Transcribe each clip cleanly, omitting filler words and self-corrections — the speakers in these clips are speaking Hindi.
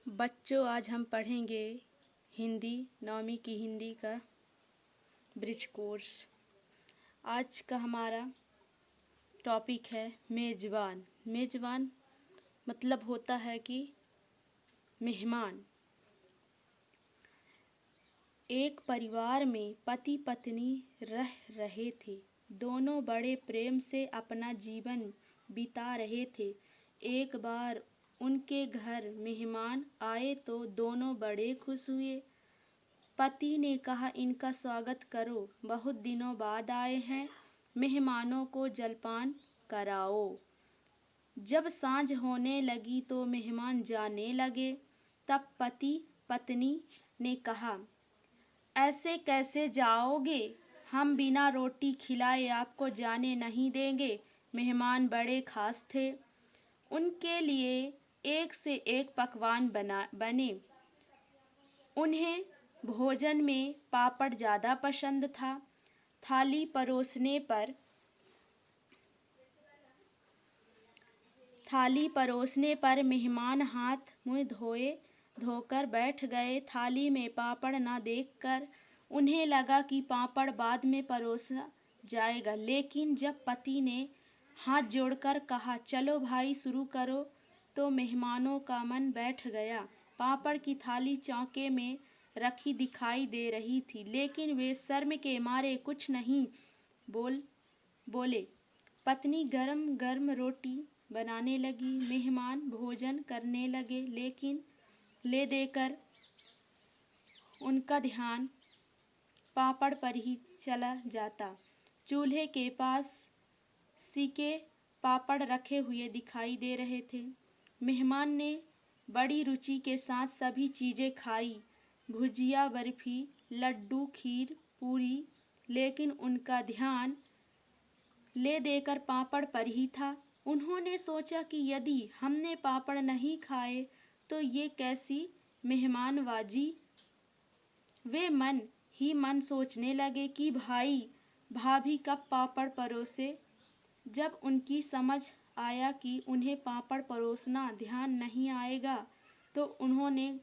बच्चों, आज हम पढ़ेंगे हिंदी नौवीं की हिंदी का ब्रिज कोर्स। आज का हमारा टॉपिक है मेज़बान। मेज़बान मतलब होता है कि मेहमान। एक परिवार में पति पत्नी रह रहे थे। दोनों बड़े प्रेम से अपना जीवन बिता रहे थे। एक बार उनके घर मेहमान आए तो दोनों बड़े खुश हुए। पति ने कहा, इनका स्वागत करो, बहुत दिनों बाद आए हैं, मेहमानों को जलपान कराओ। जब सांझ होने लगी तो मेहमान जाने लगे। तब पति पत्नी ने कहा, ऐसे कैसे जाओगे? हम बिना रोटी खिलाए आपको जाने नहीं देंगे। मेहमान बड़े खास थे। उनके लिए एक से एक पकवान बने। उन्हें भोजन में पापड़ ज़्यादा पसंद था। थाली परोसने पर मेहमान हाथ मुंह धोकर बैठ गए। थाली में पापड़ न देखकर उन्हें लगा कि पापड़ बाद में परोसा जाएगा, लेकिन जब पति ने हाथ जोड़कर कहा, चलो भाई शुरू करो, तो मेहमानों का मन बैठ गया। पापड़ की थाली चौके में रखी दिखाई दे रही थी, लेकिन वे शर्म के मारे कुछ नहीं बोले। पत्नी गरम गरम रोटी बनाने लगी। मेहमान भोजन करने लगे, लेकिन ले देकर उनका ध्यान पापड़ पर ही चला जाता। चूल्हे के पास सीके पापड़ रखे हुए दिखाई दे रहे थे। मेहमान ने बड़ी रुचि के साथ सभी चीज़ें खाई, भुजिया, बर्फी, लड्डू, खीर, पूरी, लेकिन उनका ध्यान ले देकर पापड़ पर ही था। उन्होंने सोचा कि यदि हमने पापड़ नहीं खाए तो ये कैसी मेहमानवाजी। वे मन ही मन सोचने लगे कि भाई भाभी कब पापड़ परोसे। जब उनकी समझ आया कि उन्हें पापड़ परोसना ध्यान नहीं आएगा, तो उन्होंने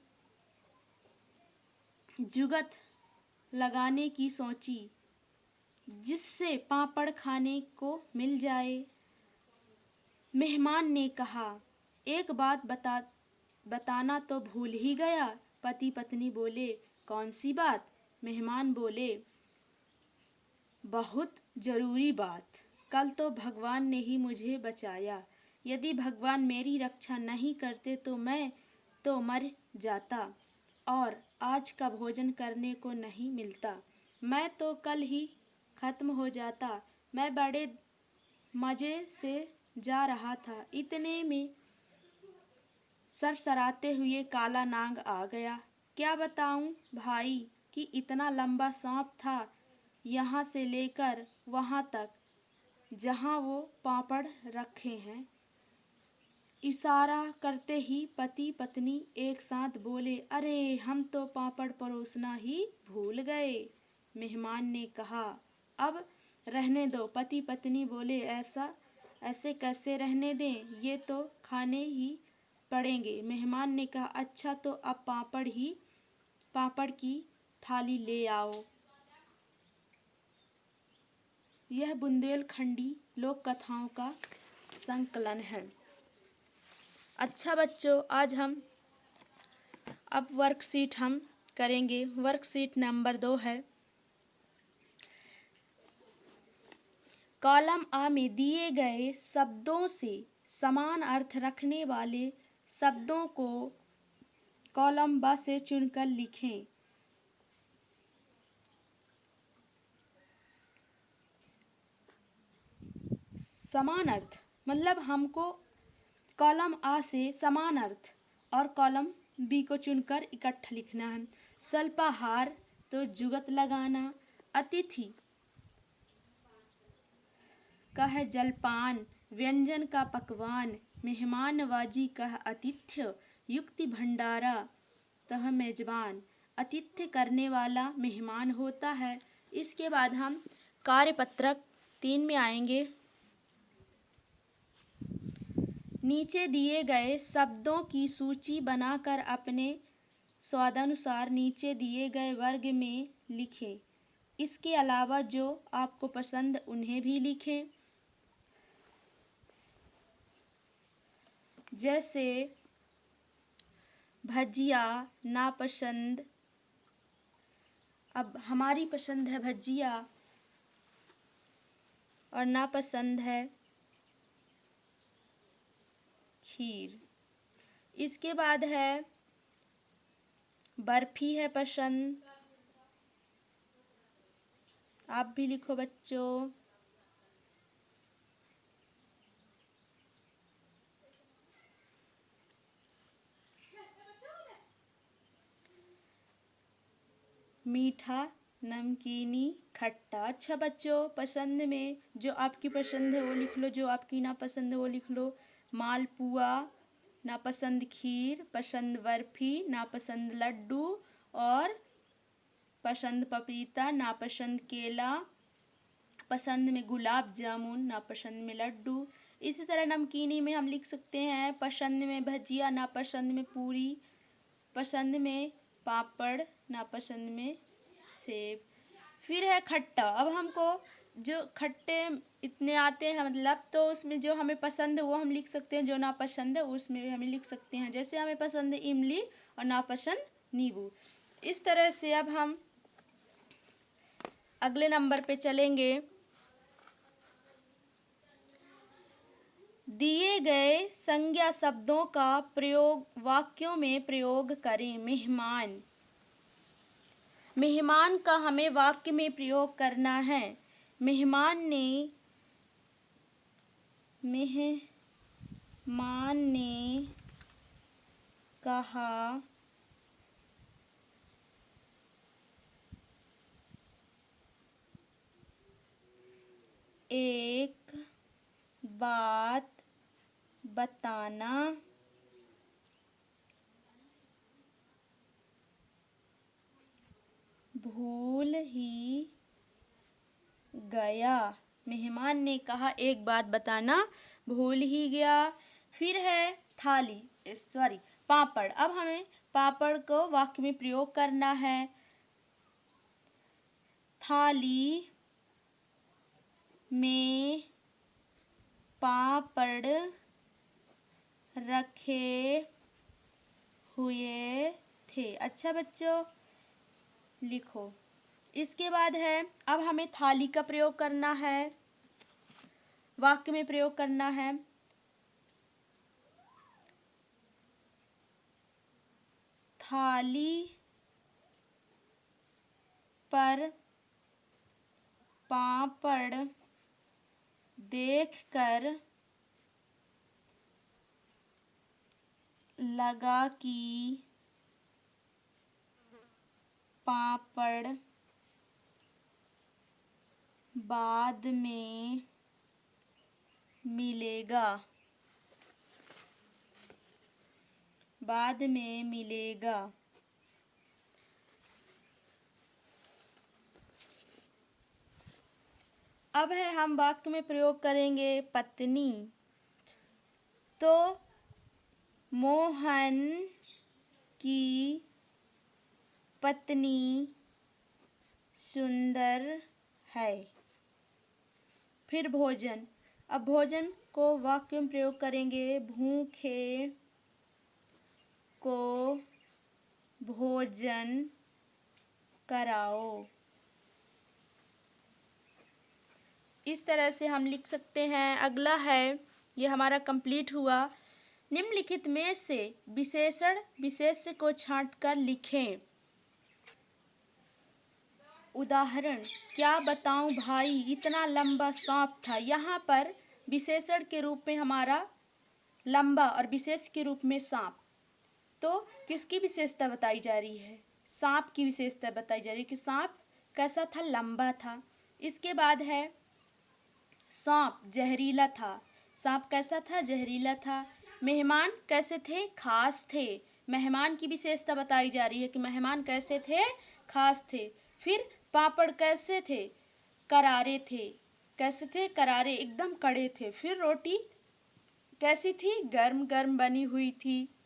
जुगत लगाने की सोची, जिससे पापड़ खाने को मिल जाए। मेहमान ने कहा, एक बात बताना तो भूल ही गया। पति पत्नी बोले, कौन सी बात? मेहमान बोले, बहुत जरूरी बात। कल तो भगवान ने ही मुझे बचाया। यदि भगवान मेरी रक्षा नहीं करते तो मैं तो मर जाता और आज का भोजन करने को नहीं मिलता। मैं तो कल ही खत्म हो जाता। मैं बड़े मजे से जा रहा था, इतने में सरसराते हुए काला नाग आ गया। क्या बताऊं भाई कि इतना लंबा सांप था, यहाँ से लेकर वहाँ तक जहाँ वो पापड़ रखे हैं। इशारा करते ही पति पत्नी एक साथ बोले, अरे हम तो पापड़ परोसना ही भूल गए। मेहमान ने कहा, अब रहने दो। पति पत्नी बोले, ऐसे कैसे रहने दें, ये तो खाने ही पड़ेंगे। मेहमान ने कहा, अच्छा तो अब पापड़ की थाली ले आओ। यह बुंदेलखंडी लोक कथाओं का संकलन है। अच्छा बच्चों, आज हम अब वर्कशीट हम करेंगे। वर्कशीट नंबर 2 है। कॉलम आ में दिए गए शब्दों से समान अर्थ रखने वाले शब्दों को कॉलम ब से चुनकर लिखें। समान अर्थ मतलब हमको कॉलम आ से समान अर्थ और कॉलम बी को चुनकर इकट्ठा लिखना है। स्वल्पाहार तो जुगत लगाना, अतिथि का है जलपान, व्यंजन का पकवान, मेहमानवाजी का है आतिथ्य, युक्ति भंडारा तह मेजबान। आतिथ्य करने वाला मेहमान होता है। इसके बाद हम कार्यपत्रक 3 में आएंगे। नीचे दिए गए शब्दों की सूची बनाकर अपने स्वादानुसार नीचे दिए गए वर्ग में लिखें। इसके अलावा जो आपको पसंद उन्हें भी लिखें। जैसे भजिया नापसंद। अब हमारी पसंद है भजिया और नापसंद है खीर। इसके बाद है बर्फी है पसंद। आप भी लिखो बच्चों। मीठा नमकीनी खट्टा। अच्छा बच्चों, पसंद में जो आपकी पसंद है वो लिख लो, जो आपकी नापसंद है वो लिख लो। मालपुआ नापसंद खीर, पसंद बर्फी, नापसंद लड्डू और पसंद पपीता, नापसंद केला, पसंद में गुलाब जामुन, नापसंद में लड्डू। इसी तरह नमकीनी में हम लिख सकते हैं पसंद में भजिया, नापसंद में पूरी, पसंद में पापड़, नापसंद में सेब। फिर है खट्टा। अब हमको जो खट्टे इतने आते हैं मतलब, तो उसमें जो हमें पसंद है वो हम लिख सकते हैं, जो नापसंद है उसमें हमें लिख सकते हैं। जैसे हमें पसंद है इमली और नापसंद नींबू। इस तरह से अब हम अगले नंबर पे चलेंगे। दिए गए संज्ञा शब्दों का प्रयोग वाक्यों में प्रयोग करें। मेहमान, मेहमान का हमें वाक्य में प्रयोग करना है। मेहमान ने कहा एक बात बताना भूल ही गया। मेहमान ने कहा एक बात बताना भूल ही गया। फिर है पापड़। अब हमें पापड़ को वाक्य में प्रयोग करना है। थाली में पापड़ रखे हुए थे। अच्छा बच्चों, लिखो। इसके बाद है अब हमें थाली का प्रयोग करना है, वाक्य में प्रयोग करना है। थाली पर पापड़ देखकर लगा कि पापड़ बाद में मिलेगा। बाद में मिलेगा। अब है हम वाक्य में प्रयोग करेंगे पत्नी। तो मोहन की पत्नी सुंदर है। फिर भोजन। अब भोजन को वाक्य में प्रयोग करेंगे। भूखे को भोजन कराओ। इस तरह से हम लिख सकते हैं। अगला है, ये हमारा कंप्लीट हुआ। निम्नलिखित में से विशेषण विशेष्य को छांटकर लिखें। उदाहरण, क्या बताऊं भाई इतना लंबा सांप था। यहाँ पर विशेषण के रूप में हमारा लंबा और विशेष के रूप में सांप। तो किसकी विशेषता बताई जा रही है? सांप की विशेषता बताई जा रही है कि सांप कैसा था, लंबा था। इसके बाद है सांप जहरीला था। सांप कैसा था, जहरीला था। मेहमान कैसे थे, खास थे। मेहमान की विशेषता बताई जा रही है कि मेहमान कैसे थे, खास थे। फिर पापड़ कैसे थे, करारे थे। कैसे थे, करारे, एकदम कड़े थे। फिर रोटी कैसी थी? गर्म गर्म बनी हुई थी।